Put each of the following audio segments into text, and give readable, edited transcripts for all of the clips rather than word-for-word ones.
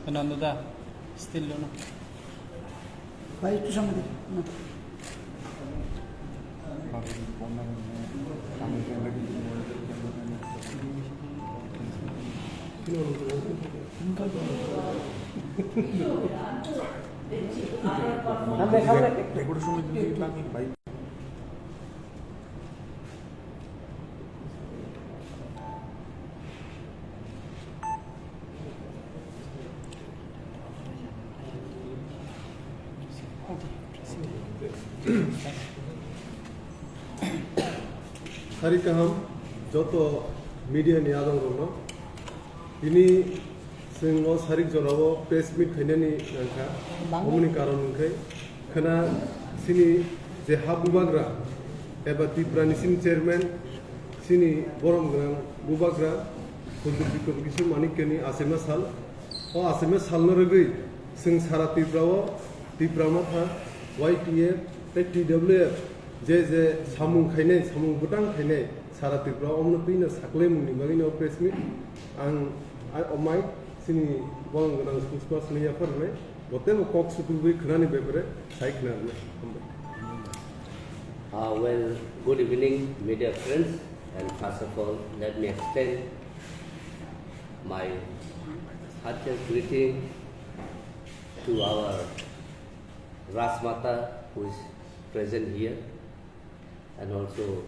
Kananda still no. Vai tu sama dia. Nanti sampai. Rekod semua itu lagi baik. hari kaham joto media ni adong rono ini sengmo sarik jorabo pressmeet khainani nangka omni karon kai khana sini je habubagra eba TIPRA ni sin chairman sini borom gran bubagra kundu bikor kisu manikeni asema sal o asema sal no regi sing sara TIPRA Mothan YTF TWF जे सामुं खायनाय सामुं बुटां खायनाय सारा TIPRA अमनो पिनो साकले मुंनि बागैनो pressmeet आं अमाय सिनि बंग गोनां schools नैया फरनाय गतेबो कक सुकुलबो खोनानि बेबरे साइखनानै Well, good evening, media friends, and first of all, let me extend my heartiest greeting to our Rasmata who is present here, and also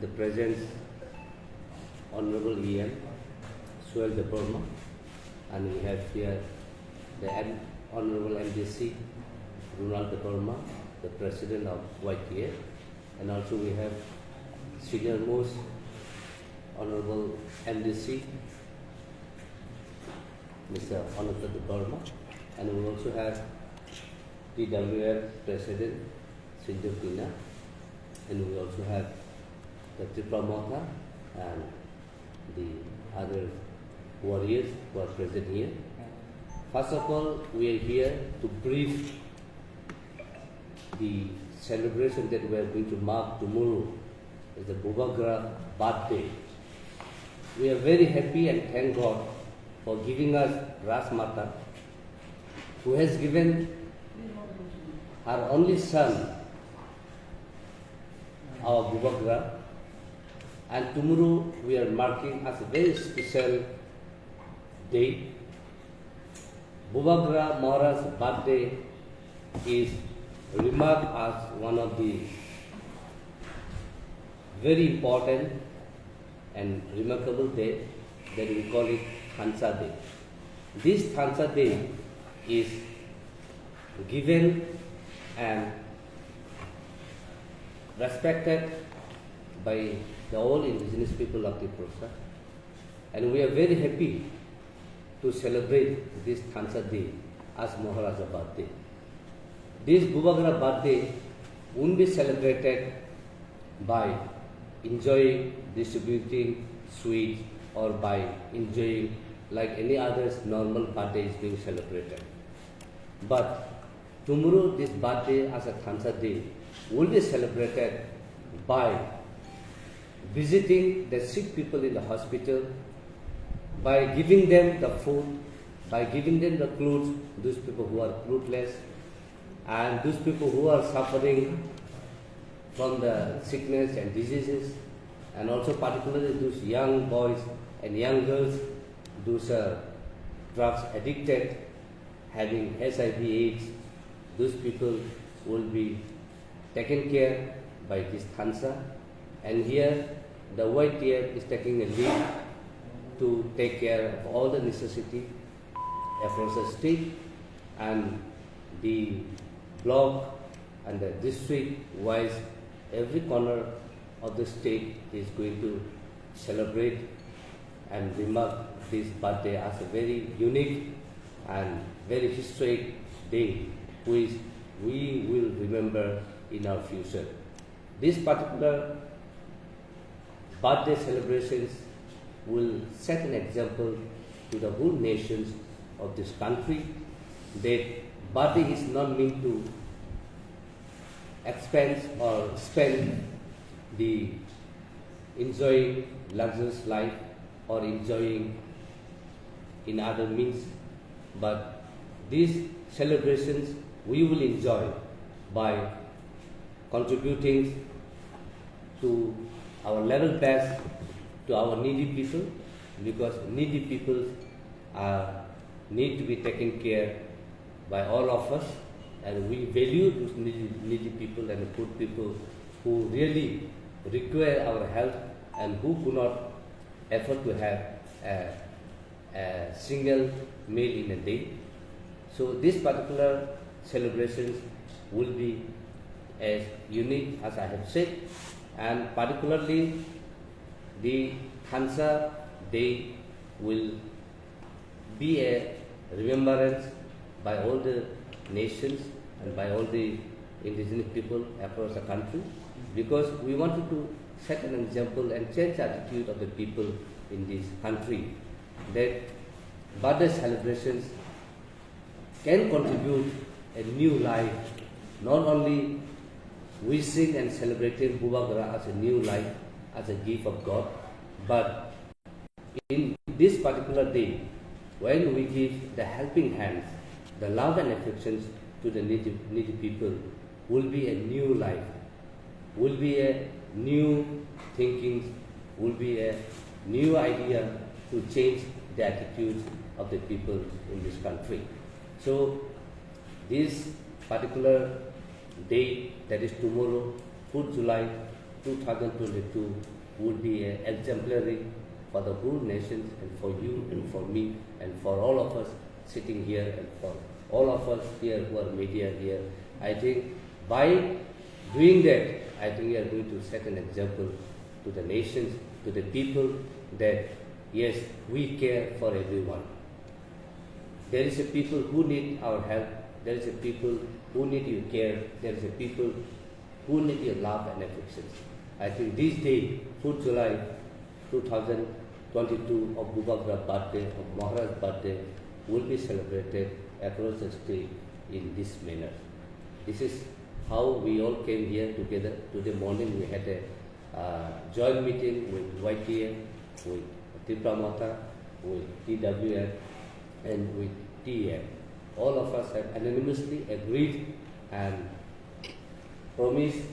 the presence Honorable EM Suel de Burma, and we have here the Honorable MDC Ronald de Burma, the President of YTF, and also we have senior most Honorable MDC Mr. Honorable de Burma, and we also have TWF President Sinjo Pina, and we also have the TIPRA Mothan and the other warriors who are present here. First of all, we are here to brief the celebration that we are going to mark tomorrow is the Bubagra birthday. We are very happy and thank God for giving us Rasmata, who has given her only son, our Bubagra, and tomorrow we are marking as a very special day. Bubagra Maharaj's birthday is remarked as one of the very important and remarkable day that we call it Thansa Day. This Thansa Day is given and respected by the all indigenous people of TIPRA, and we are very happy to celebrate this Thansa Day as Maharaja's birthday. This Bubagra birthday won't be celebrated by enjoying, distributing sweets, or by enjoying like any other normal birthday is being celebrated. But tomorrow this birthday as a Thansa Day will be celebrated by visiting the sick people in the hospital, by giving them the food, by giving them the clothes, those people who are clothless, and those people who are suffering from the sickness and diseases, and also particularly those young boys and young girls, those drugs addicted, having HIV/AIDS, those people will be taken care by this Thansa. And here the YTF is taking a lead to take care of all the necessity across the state, and the block and the district wise, every corner of the state is going to celebrate and remark this birthday as a very unique and very historic day, which we will remember in our future. This particular birthday celebrations will set an example to the whole nations of this country that birthday is not meant to expense or spend the enjoying luxurious life, or enjoying in other means. But these celebrations we will enjoy by contributing to our level best to our needy people, because needy people need to be taken care by all of us, and we value those needy people and poor people who really require our help and who could not afford to have a single meal in a day. So these particular celebrations will be as unique as I have said, and particularly the Khansa Day will be a remembrance by all the nations and by all the indigenous people across the country, because we wanted to set an example and change the attitude of the people in this country, that birthday celebrations can contribute a new life, not only wishing and celebrating Bubagara as a new life, as a gift of God, but in this particular day, when we give the helping hands, the love and affections to the needy people, will be a new life, will be a new thinking, will be a new idea to change the attitudes of the people in this country. So this particular day, that is tomorrow, 4th July 2022, would be exemplary for the whole nation and for you and for me and for all of us sitting here and for all of us here who are media here. I think by doing that, I think we are going to set an example to the nations, to the people, that yes, we care for everyone. There is a people who need our help. There is a people who need your care. There is a people who need your love and affections. I think this day, 4th July 2022 of Bubagara's birthday, of Maharaj's birthday, will be celebrated across the state in this manner. This is how we all came here together. Today morning we had a joint meeting with YTM, with TIPRA Mothan, with TWN, and with TEM. All of us have unanimously agreed and promised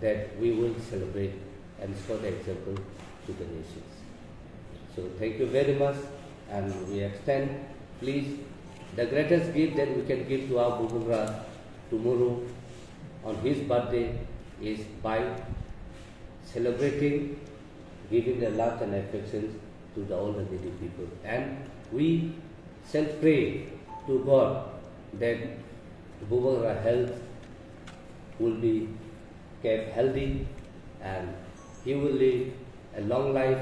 that we will celebrate and show the example to the nations. So thank you very much, and we extend, please, the greatest gift that we can give to our Bubagara tomorrow on his birthday is by celebrating, giving the love and affections to all the needy people. And we shall pray to God that Bubagara health will be kept healthy and he will live a long life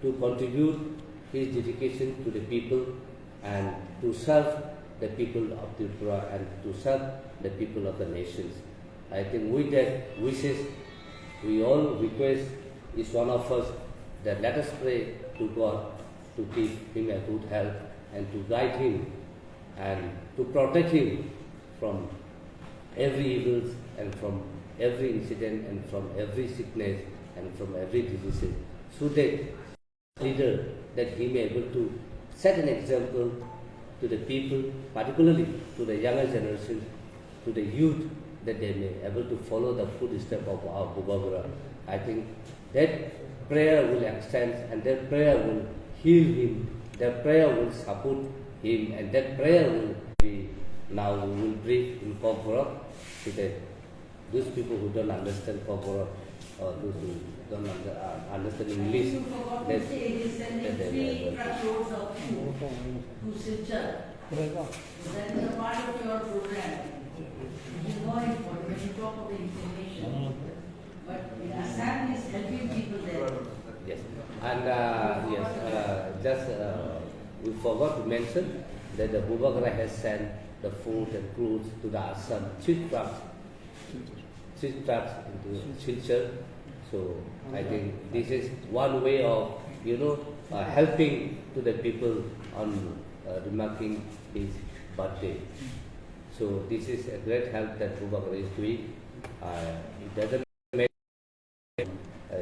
to contribute his dedication to the people and to serve the people of Tripura and to serve the people of the nations. I think with that wishes, we all request each one of us that let us pray to God to keep him a good health and to guide him and to protect him from every evils and from every incident and from every sickness and from every disease, so that leader that he may be able to set an example to the people, particularly to the younger generation, to the youth, that they may be able to follow the footsteps of our Bubagara. I think that prayer will extend and that prayer will heal him, that prayer will support him, and that prayer will be, now we will brief in Kokborok to those people who don't understand Kokborok or those who don't understand English. You forgot to say is sending 3 truckloads of food to Silchar. That is a part of your program. It is more important when you talk of the information. But Assam is helping people there. Yes, and just we forgot to mention that the Bubagara has sent the food and clothes to the Assam 3 trucks into Silchar. So I think this is one way of helping to the people on remarking his birthday. So this is a great help that Bubagara is doing. It doesn't matter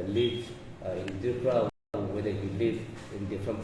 lives in Tripura in different